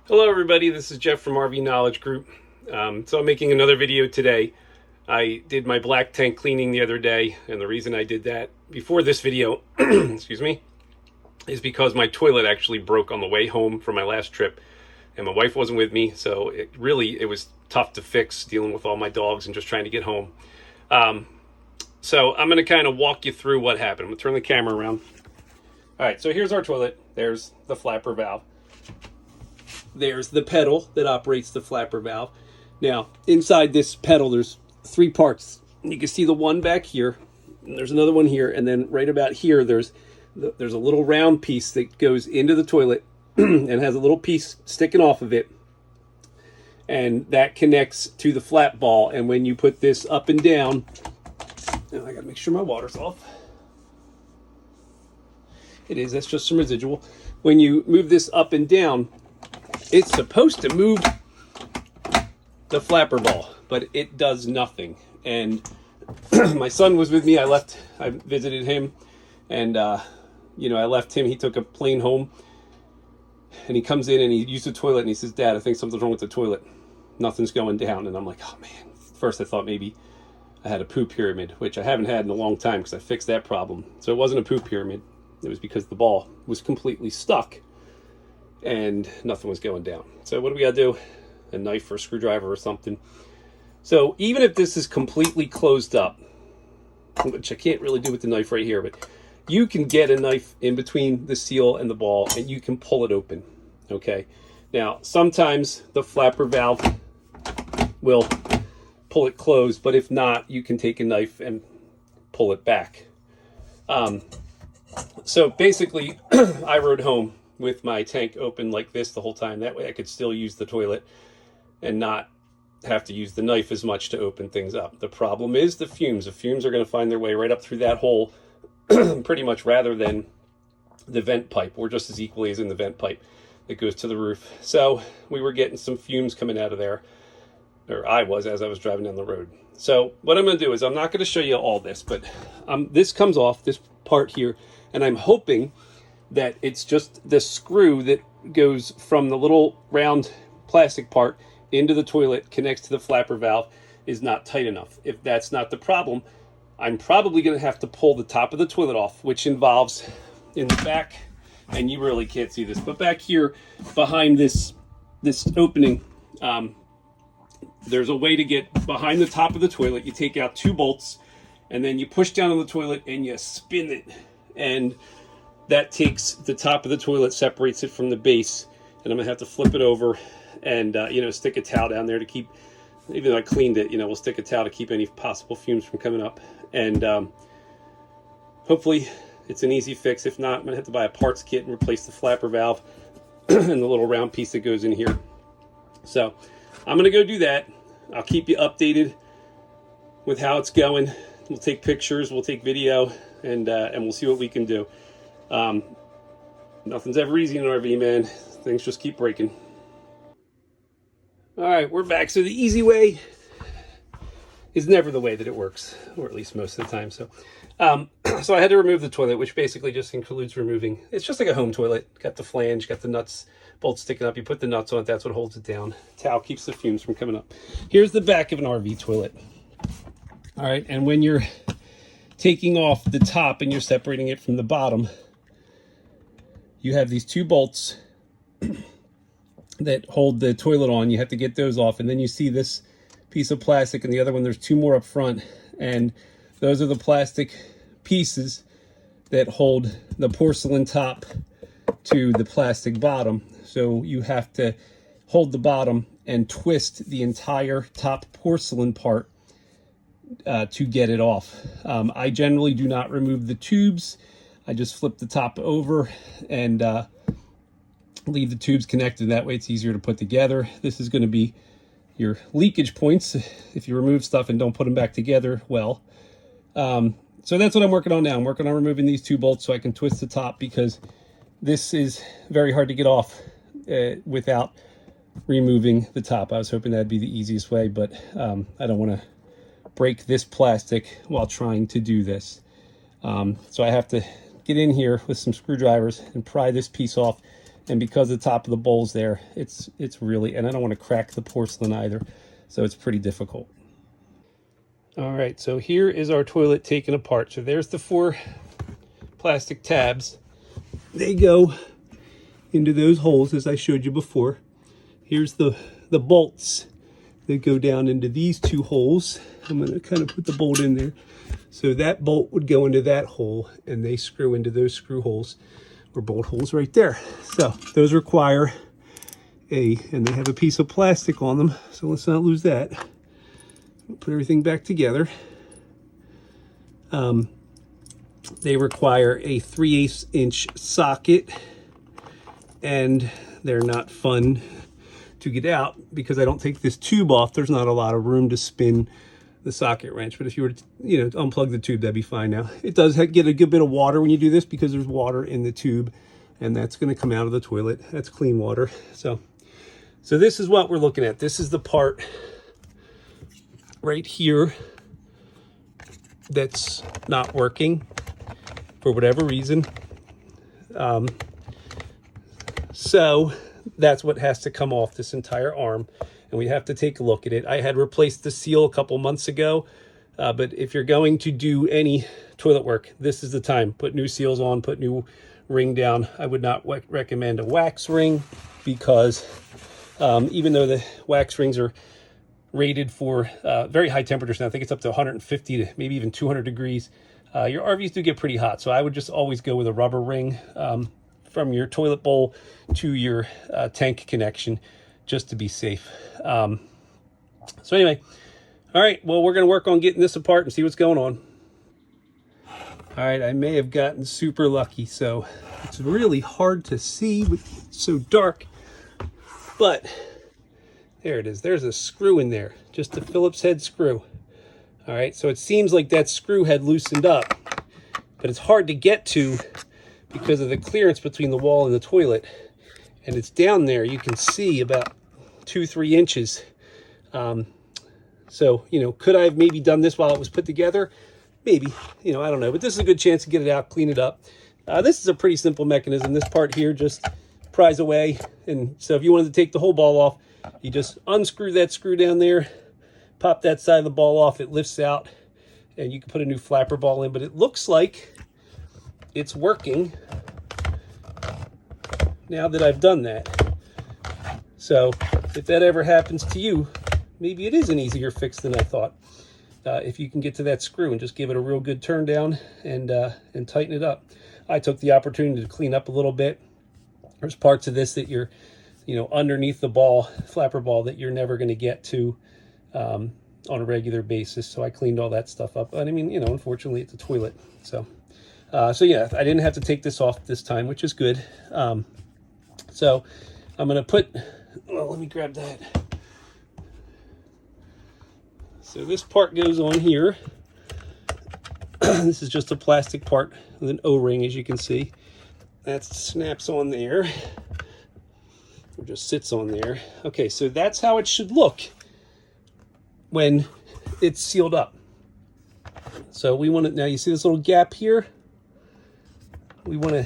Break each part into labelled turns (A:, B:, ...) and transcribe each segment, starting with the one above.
A: Hello everybody, this is Jeff from RV Knowledge Group. So I'm making another video today. I did my black tank cleaning the other day, and the reason I did that before this video, excuse me, is because my toilet actually broke on the way home from my last trip, and my wife wasn't with me, so it was tough to fix dealing with all my dogs and just trying to get home. So I'm going to kind of walk you through what happened. I'm going to turn the camera around. All right, so here's our toilet. There's the flapper valve. There's the pedal that operates the flapper valve. Now, inside this pedal, there's three parts. You can see the one back here, and there's another one here, and then right about here, there's a little round piece that goes into the toilet and has a little piece sticking off of it, and that connects to the flat ball. And when you put this up and down, and I gotta make sure my water's off. It is, that's just some residual. When you move this up and down, it's supposed to move the flapper ball, but it does nothing. And my son was with me. I visited him, and I left him. He took a plane home, and he comes in and he used the toilet, and he says, "Dad, I think something's wrong with the toilet. Nothing's going down." And I'm like, "Oh man." First I thought maybe I had a poop pyramid, which I haven't had in a long time because I fixed that problem. So it wasn't a poop pyramid. It was because the ball was completely stuck and nothing was going down. So what do we gotta do? A knife or a screwdriver or something. So even if this is completely closed up, which I can't really do with the knife right here, but you can get a knife in between the seal and the ball and you can pull it open, okay? Now, sometimes the flapper valve will pull it closed, but if not, you can take a knife and pull it back. So basically, I rode home with my tank open like this the whole time. That way I could still use the toilet and not have to use the knife as much to open things up. The problem is the fumes. The fumes are going to find their way right up through that hole pretty much, rather than the vent pipe, or just as equally as in the vent pipe that goes to the roof. So we were getting some fumes coming out of there, or I was, as I was driving down the road. So what I'm going to do is, I'm not going to show you all this, but this comes off, this part here, and I'm hoping that it's just the screw that goes from the little round plastic part into the toilet, connects to the flapper valve, is not tight enough. If that's not the problem, I'm probably going to have to pull the top of the toilet off, which involves in the back, and you really can't see this, but back here behind this opening, there's a way to get behind the top of the toilet. You take out two bolts, and then you push down on the toilet and you spin it, and that takes the top of the toilet, separates it from the base, and I'm gonna have to flip it over and stick a towel down there to keep, even though I cleaned it, we'll stick a towel to keep any possible fumes from coming up. And hopefully it's an easy fix. If not, I'm gonna have to buy a parts kit and replace the flapper valve and the little round piece that goes in here. So I'm gonna go do that. I'll keep you updated with how it's going. We'll take pictures, we'll take video, and we'll see what we can do. Nothing's ever easy in an RV, man. Things just keep breaking. All right, we're back. So the easy way is never the way that it works, or at least most of the time. So, so I had to remove the toilet, which basically just includes removing. It's just like a home toilet. Got the flange, got the nuts, bolts sticking up. You put the nuts on it. That's what holds it down. Towel keeps the fumes from coming up. Here's the back of an RV toilet. All right, and when you're taking off the top and you're separating it from the bottom, you have these two bolts that hold the toilet on. You have to get those off, and then you see this piece of plastic, and the other one, there's two more up front, and those are the plastic pieces that hold the porcelain top to the plastic bottom. So you have to hold the bottom and twist the entire top porcelain part to get it off. I generally do not remove the tubes. I just flip the top over and leave the tubes connected. That way it's easier to put together. This is going to be your leakage points if you remove stuff and don't put them back together well. So that's what I'm working on now. I'm working on removing these two bolts so I can twist the top, because this is very hard to get off without removing the top. I was hoping that'd be the easiest way, but I don't want to break this plastic while trying to do this. So I have to get in here with some screwdrivers and pry this piece off And because the top of the bowl's there, it's really, and I don't want to crack the porcelain either, so it's pretty difficult. All right, so here is our toilet taken apart. So there's the 4 plastic tabs. They go into those holes as I showed you before. Here's the bolts that go down into these 2 holes. I'm going to kind of put the bolt in there. So that bolt would go into that hole, and they screw into those screw holes or bolt holes right there. So those require and they have a piece of plastic on them, so let's not lose that. Put everything back together. They require a 3/8 inch socket, and they're not fun to get out because I don't take this tube off. There's not a lot of room to spin the socket wrench, but if you were to, unplug the tube, that'd be fine. Now it does get a good bit of water when you do this because there's water in the tube, and that's going to come out of the toilet. That's clean water. So this is what we're looking at. This is the part right here that's not working for whatever reason. So that's what has to come off this entire arm, and we have to take a look at it. I had replaced the seal a couple months ago, but if you're going to do any toilet work, this is the time. Put new seals on, put new ring down. I would not recommend a wax ring because even though the wax rings are rated for very high temperatures, and I think it's up to 150 to maybe even 200 degrees, your RVs do get pretty hot. So I would just always go with a rubber ring from your toilet bowl to your tank connection, just to be safe. So anyway, all right, well, we're going to work on getting this apart and see what's going on. All right, I may have gotten super lucky, so it's really hard to see with so dark, but there it is. There's a screw in there, just a Phillips head screw. All right, so it seems like that screw had loosened up, but it's hard to get to because of the clearance between the wall and the toilet. And it's down there, you can see about 2-3 inches. So, could I have maybe done this while it was put together? Maybe, I don't know, but this is a good chance to get it out, clean it up. This is a pretty simple mechanism. This part here just pries away. And so if you wanted to take the whole ball off, you just unscrew that screw down there, pop that side of the ball off, it lifts out, and you can put a new flapper ball in. But it looks like it's working now that I've done that. So if that ever happens to you, maybe it is an easier fix than I thought. If you can get to that screw and just give it a real good turn down and tighten it up. I took the opportunity to clean up a little bit. There's parts of this that you're, underneath the ball, flapper ball, that you're never going to get to on a regular basis. So I cleaned all that stuff up. But I mean, unfortunately it's a toilet. So yeah, I didn't have to take this off this time, which is good. So I'm going to put, well, let me grab that. So this part goes on here. This is just a plastic part with an O-ring, as you can see. That snaps on there, or just sits on there. Okay, so that's how it should look when it's sealed up. So we want to, now you see this little gap here? We want to,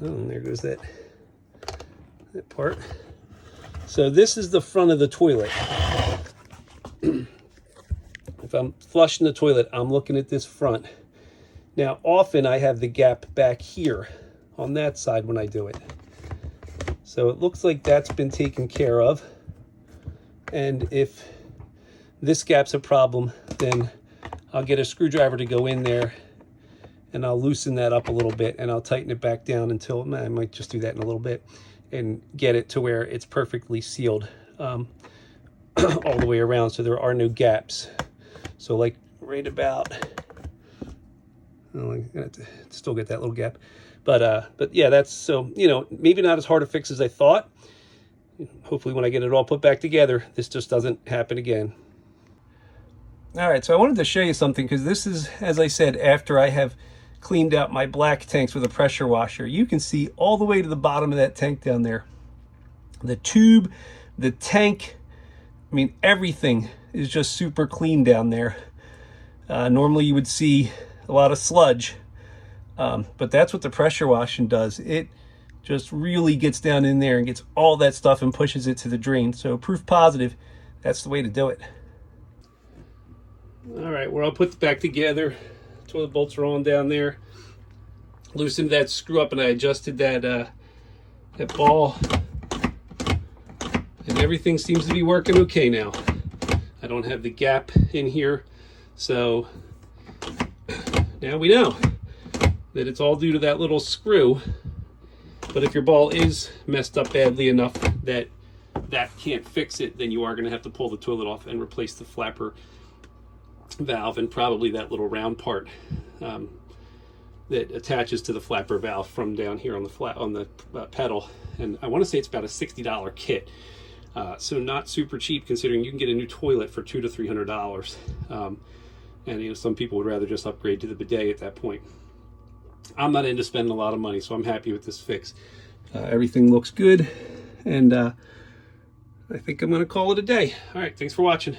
A: oh, there goes that part. So this is the front of the toilet. If I'm flushing the toilet, I'm looking at this front. Now, often I have the gap back here on that side when I do it. So it looks like that's been taken care of. And if this gap's a problem, then I'll get a screwdriver to go in there and I'll loosen that up a little bit and I'll tighten it back down until, I might just do that in a little bit, and get it to where it's perfectly sealed all the way around, so there are no gaps. So like right about, oh, I'm gonna have to still get that little gap, but yeah, that's, so maybe not as hard a fix as I thought. Hopefully when I get it all put back together, this just doesn't happen again. All right, so I wanted to show you something, because this is, as I said, after I have cleaned out my black tanks with a pressure washer. You can see all the way to the bottom of that tank down there. The tube, the tank, I mean, everything is just super clean down there. Normally you would see a lot of sludge But that's what the pressure washing does. It just really gets down in there and gets all that stuff and pushes it to the drain. So proof positive, that's the way to do it. All right, well, I'll put it back together. Toilet bolts are on down there. Loosened that screw up and I adjusted that ball. And everything seems to be working okay now. I don't have the gap in here. So now we know that it's all due to that little screw. But if your ball is messed up badly enough that that can't fix it, then you are going to have to pull the toilet off and replace the flapper valve and probably that little round part that attaches to the flapper valve from down here on the pedal. And I want to say it's about a $60 kit. So not super cheap, considering you can get a new toilet for $200 to $300. And you know, some people would rather just upgrade to the bidet at that point. I'm not into spending a lot of money, so I'm happy with this fix. Everything looks good, and I think I'm going to call it a day. All right, thanks for watching.